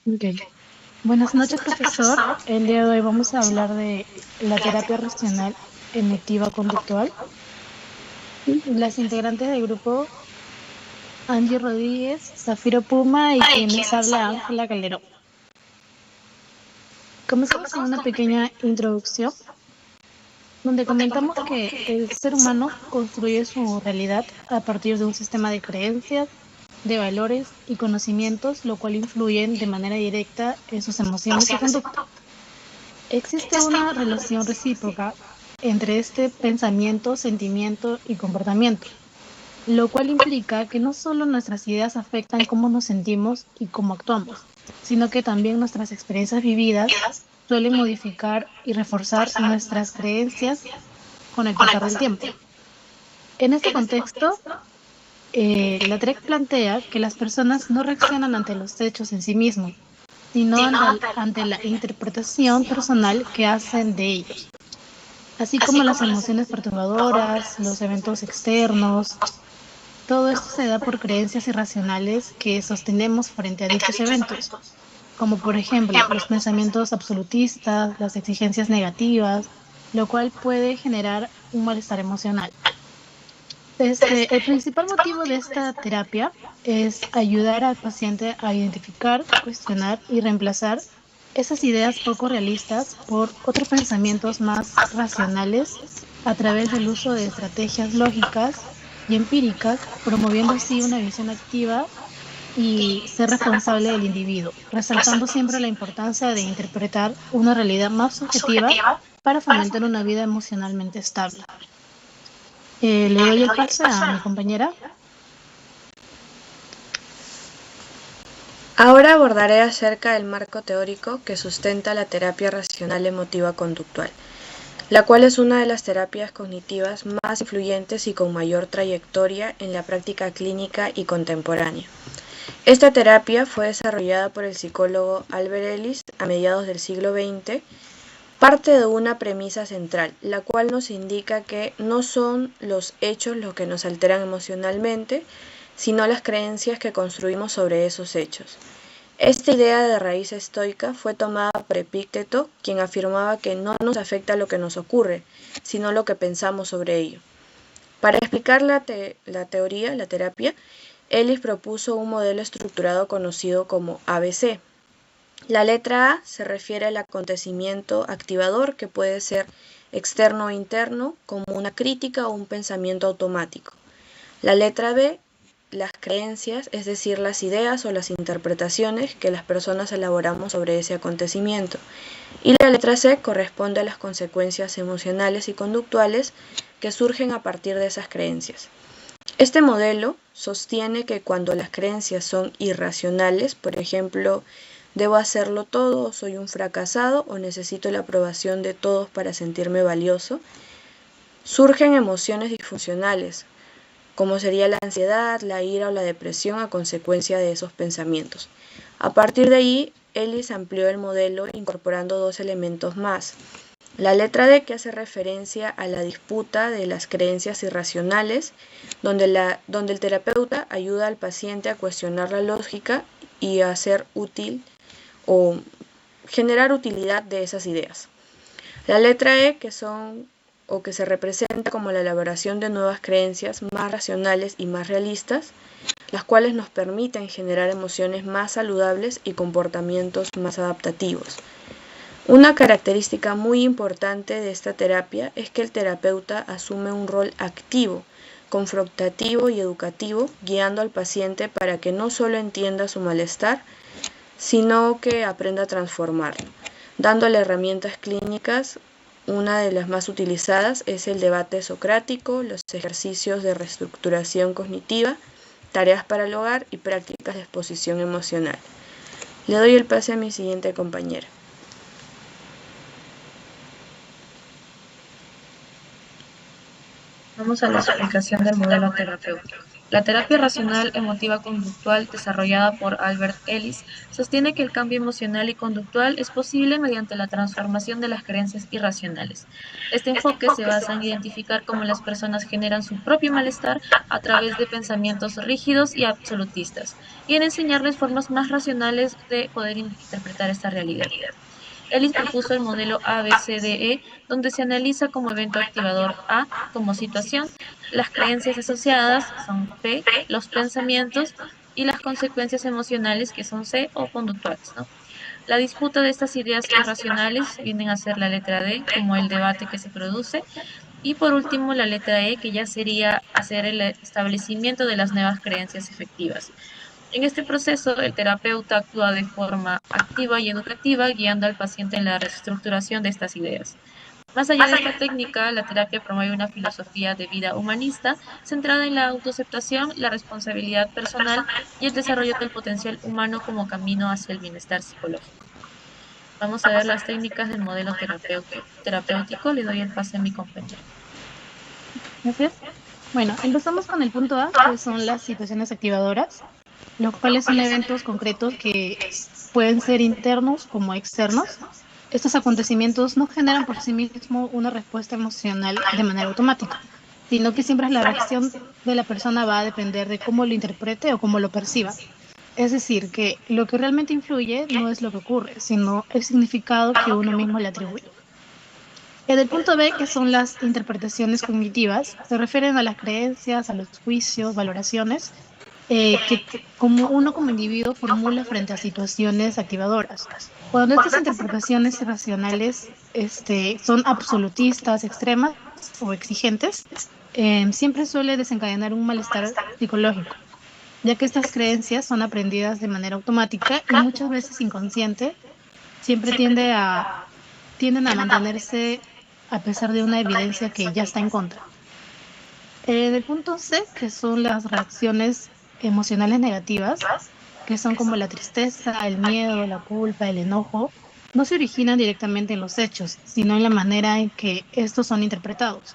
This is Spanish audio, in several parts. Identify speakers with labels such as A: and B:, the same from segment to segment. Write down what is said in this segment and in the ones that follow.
A: Ok. Buenas noches, profesor. El día de hoy vamos a hablar de la terapia racional emotiva conductual. Las integrantes del grupo, Angie Rodríguez, Zafiro Puma y quien les habla, Ángela Calderón. Comenzamos con una pequeña introducción donde comentamos que el ser humano construye su realidad a partir de un sistema de creencias, de valores y conocimientos, lo cual influyen de manera directa en sus emociones y conducta. Existe una relación recíproca entre este pensamiento, sentimiento y comportamiento, lo cual implica que no solo nuestras ideas afectan cómo nos sentimos y cómo actuamos, sino que también nuestras experiencias vividas suelen modificar y reforzar nuestras creencias con el pasar del tiempo. En este contexto, la TREC plantea que las personas no reaccionan ante los hechos en sí mismos, sino ante la interpretación personal que hacen de ellos, así como las emociones perturbadoras, los eventos externos. Todo esto se da por creencias irracionales que sostenemos frente a dichos eventos, como por ejemplo los pensamientos absolutistas, las exigencias negativas, lo cual puede generar un malestar emocional. El principal motivo de esta terapia es ayudar al paciente a identificar, cuestionar y reemplazar esas ideas poco realistas por otros pensamientos más racionales a través del uso de estrategias lógicas y empíricas, promoviendo así una visión activa y ser responsable del individuo, resaltando siempre la importancia de interpretar una realidad más subjetiva para fomentar una vida emocionalmente estable. Le doy el pase a mi compañera.
B: Ahora abordaré acerca del marco teórico que sustenta la terapia racional emotiva conductual, la cual es una de las terapias cognitivas más influyentes y con mayor trayectoria en la práctica clínica y contemporánea. Esta terapia fue desarrollada por el psicólogo Albert Ellis a mediados del siglo XX. Parte de una premisa central, la cual nos indica que no son los hechos los que nos alteran emocionalmente, sino las creencias que construimos sobre esos hechos. Esta idea de raíz estoica fue tomada por Epícteto, quien afirmaba que no nos afecta lo que nos ocurre, sino lo que pensamos sobre ello. Para explicar la terapia, Ellis propuso un modelo estructurado conocido como ABC. La letra A se refiere al acontecimiento activador que puede ser externo o interno, como una crítica o un pensamiento automático. La letra B, las creencias, es decir, las ideas o las interpretaciones que las personas elaboramos sobre ese acontecimiento. Y la letra C corresponde a las consecuencias emocionales y conductuales que surgen a partir de esas creencias. Este modelo sostiene que cuando las creencias son irracionales, por ejemplo, debo hacerlo todo, soy un fracasado o necesito la aprobación de todos para sentirme valioso, surgen emociones disfuncionales, como sería la ansiedad, la ira o la depresión a consecuencia de esos pensamientos. A partir de ahí, Ellis amplió el modelo incorporando dos elementos más. La letra D, que hace referencia a la disputa de las creencias irracionales, donde el terapeuta ayuda al paciente a cuestionar la lógica y a ser útil o generar utilidad de esas ideas. La letra E, que se representa como la elaboración de nuevas creencias más racionales y más realistas, las cuales nos permiten generar emociones más saludables y comportamientos más adaptativos. Una característica muy importante de esta terapia es que el terapeuta asume un rol activo, confrontativo y educativo, guiando al paciente para que no solo entienda su malestar, sino que aprenda a transformarlo, dándole herramientas clínicas. Una de las más utilizadas es el debate socrático, los ejercicios de reestructuración cognitiva, tareas para el hogar y prácticas de exposición emocional. Le doy el pase a mi siguiente compañera.
C: Vamos a la explicación del modelo terapéutico. La terapia racional emotiva conductual desarrollada por Albert Ellis sostiene que el cambio emocional y conductual es posible mediante la transformación de las creencias irracionales. Este enfoque se basa en identificar cómo las personas generan su propio malestar a través de pensamientos rígidos y absolutistas, y en enseñarles formas más racionales de poder interpretar esta realidad. Ellis propuso el modelo ABCDE, donde se analiza como evento activador A como situación, las creencias asociadas, que son P, los pensamientos, y las consecuencias emocionales, que son C o conductuales, ¿no? La disputa de estas ideas irracionales vienen a ser la letra D, como el debate que se produce, y por último la letra E, que ya sería hacer el establecimiento de las nuevas creencias efectivas. En este proceso, el terapeuta actúa de forma activa y educativa, guiando al paciente en la reestructuración de estas ideas. Más allá de esta técnica, la terapia promueve una filosofía de vida humanista centrada en la autoaceptación, la responsabilidad personal y el desarrollo del potencial humano como camino hacia el bienestar psicológico. Vamos a ver las técnicas del modelo terapéutico. Le doy el pase a mi compañero.
A: Gracias. Bueno, empezamos con el punto A, que son las situaciones activadoras, los cuales son eventos concretos que pueden ser internos como externos. Estos acontecimientos no generan por sí mismos una respuesta emocional de manera automática, sino que siempre la reacción de la persona va a depender de cómo lo interprete o cómo lo perciba. Es decir, que lo que realmente influye no es lo que ocurre, sino el significado que uno mismo le atribuye. En el punto B, que son las interpretaciones cognitivas, se refieren a las creencias, a los juicios, valoraciones que como uno como individuo formula frente a situaciones activadoras. Cuando estas interpretaciones irracionales son absolutistas, extremas o exigentes, siempre suele desencadenar un malestar psicológico, ya que estas creencias son aprendidas de manera automática y muchas veces inconsciente, siempre tienden a mantenerse a pesar de una evidencia que ya está en contra. En el punto C, que son las reacciones emocionales negativas, que son como la tristeza, el miedo, la culpa, el enojo, no se originan directamente en los hechos, sino en la manera en que estos son interpretados.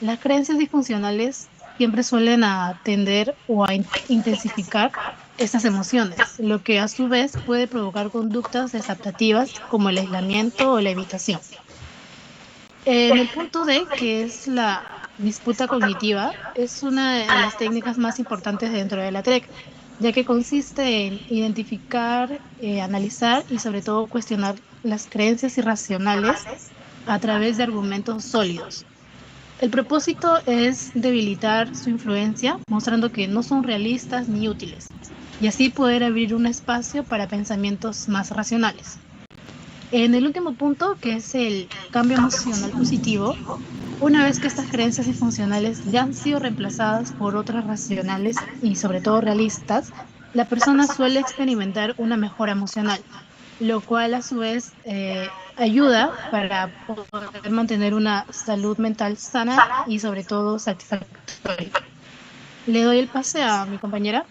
A: Las creencias disfuncionales siempre suelen atender o a intensificar estas emociones, lo que a su vez puede provocar conductas desadaptativas como el aislamiento o la evitación. En el punto D, que es la disputa cognitiva, es una de las técnicas más importantes dentro de la TREC, ya que consiste en identificar, analizar y sobre todo cuestionar las creencias irracionales a través de argumentos sólidos. El propósito es debilitar su influencia, mostrando que no son realistas ni útiles, y así poder abrir un espacio para pensamientos más racionales. En el último punto, que es el cambio emocional positivo, una vez que estas creencias disfuncionales ya han sido reemplazadas por otras racionales y sobre todo realistas, la persona suele experimentar una mejora emocional, lo cual a su vez ayuda para poder mantener una salud mental sana y sobre todo satisfactoria. Le doy el pase a mi compañera.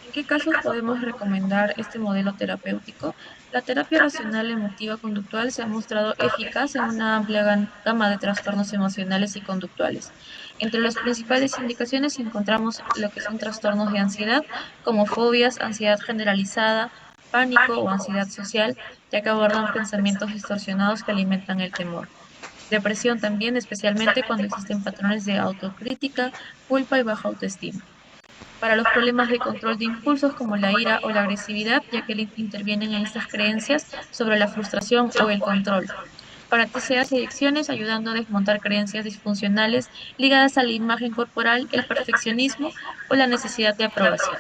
C: ¿En qué casos podemos recomendar este modelo terapéutico? La terapia racional emotiva conductual se ha mostrado eficaz en una amplia gama de trastornos emocionales y conductuales. Entre las principales indicaciones encontramos lo que son trastornos de ansiedad, como fobias, ansiedad generalizada, pánico o ansiedad social, ya que abordan pensamientos distorsionados que alimentan el temor. Depresión también, especialmente cuando existen patrones de autocrítica, culpa y baja autoestima. Para los problemas de control de impulsos como la ira o la agresividad, ya que intervienen en estas creencias sobre la frustración o el control. Para TCAs y adicciones, ayudando a desmontar creencias disfuncionales ligadas a la imagen corporal, el perfeccionismo o la necesidad de aprobación.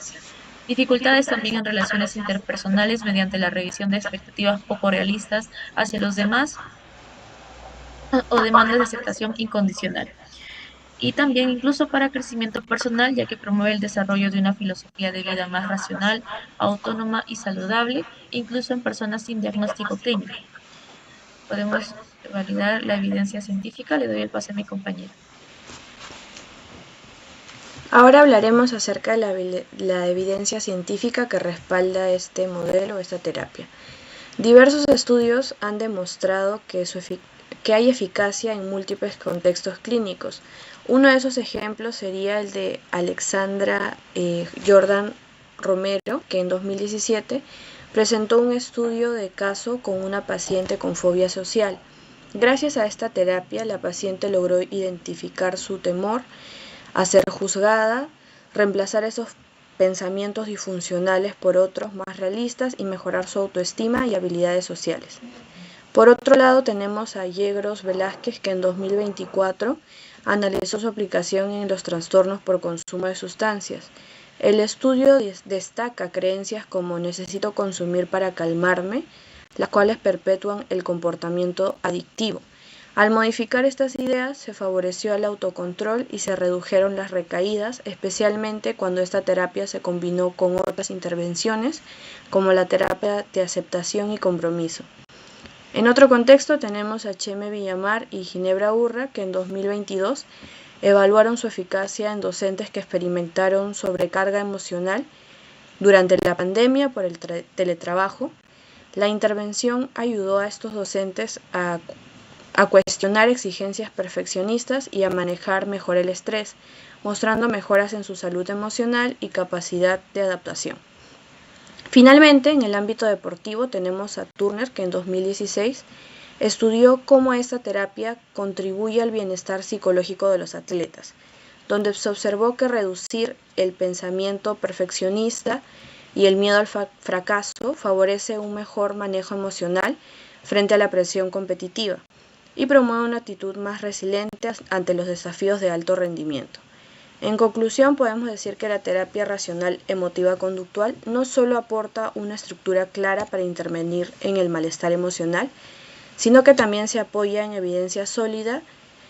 C: Dificultades también en relaciones interpersonales mediante la revisión de expectativas poco realistas hacia los demás o demandas de aceptación incondicional. Y también incluso para crecimiento personal, ya que promueve el desarrollo de una filosofía de vida más racional, autónoma y saludable, incluso en personas sin diagnóstico clínico. Podemos validar la evidencia científica. Le doy el pase a mi compañera.
B: Ahora hablaremos acerca de la evidencia científica que respalda este modelo, esta terapia. Diversos estudios han demostrado que que hay eficacia en múltiples contextos clínicos. Uno de esos ejemplos sería el de Alexandra Jordan Romero, que en 2017 presentó un estudio de caso con una paciente con fobia social. Gracias a esta terapia, la paciente logró identificar su temor a ser juzgada, reemplazar esos pensamientos disfuncionales por otros más realistas y mejorar su autoestima y habilidades sociales. Por otro lado, tenemos a Yegros Velázquez, que en 2024 analizó su aplicación en los trastornos por consumo de sustancias. El estudio destaca creencias como necesito consumir para calmarme, las cuales perpetúan el comportamiento adictivo. Al modificar estas ideas, se favoreció el autocontrol y se redujeron las recaídas, especialmente cuando esta terapia se combinó con otras intervenciones, como la terapia de aceptación y compromiso. En otro contexto tenemos a Cheme Villamar y Ginebra Urra, que en 2022 evaluaron su eficacia en docentes que experimentaron sobrecarga emocional durante la pandemia por el teletrabajo. La intervención ayudó a estos docentes a cuestionar exigencias perfeccionistas y a manejar mejor el estrés, mostrando mejoras en su salud emocional y capacidad de adaptación. Finalmente, en el ámbito deportivo tenemos a Turner, que en 2016 estudió cómo esta terapia contribuye al bienestar psicológico de los atletas, donde se observó que reducir el pensamiento perfeccionista y el miedo al fracaso favorece un mejor manejo emocional frente a la presión competitiva y promueve una actitud más resiliente ante los desafíos de alto rendimiento. En conclusión, podemos decir que la terapia racional emotiva conductual no solo aporta una estructura clara para intervenir en el malestar emocional, sino que también se apoya en evidencia sólida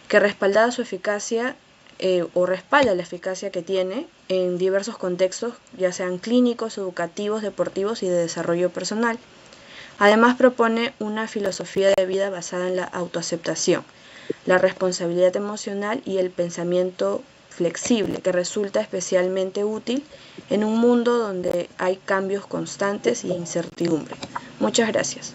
B: que respalda su eficacia respalda la eficacia que tiene en diversos contextos, ya sean clínicos, educativos, deportivos y de desarrollo personal. Además, propone una filosofía de vida basada en la autoaceptación, la responsabilidad emocional y el pensamiento flexible, que resulta especialmente útil en un mundo donde hay cambios constantes y incertidumbre. Muchas gracias.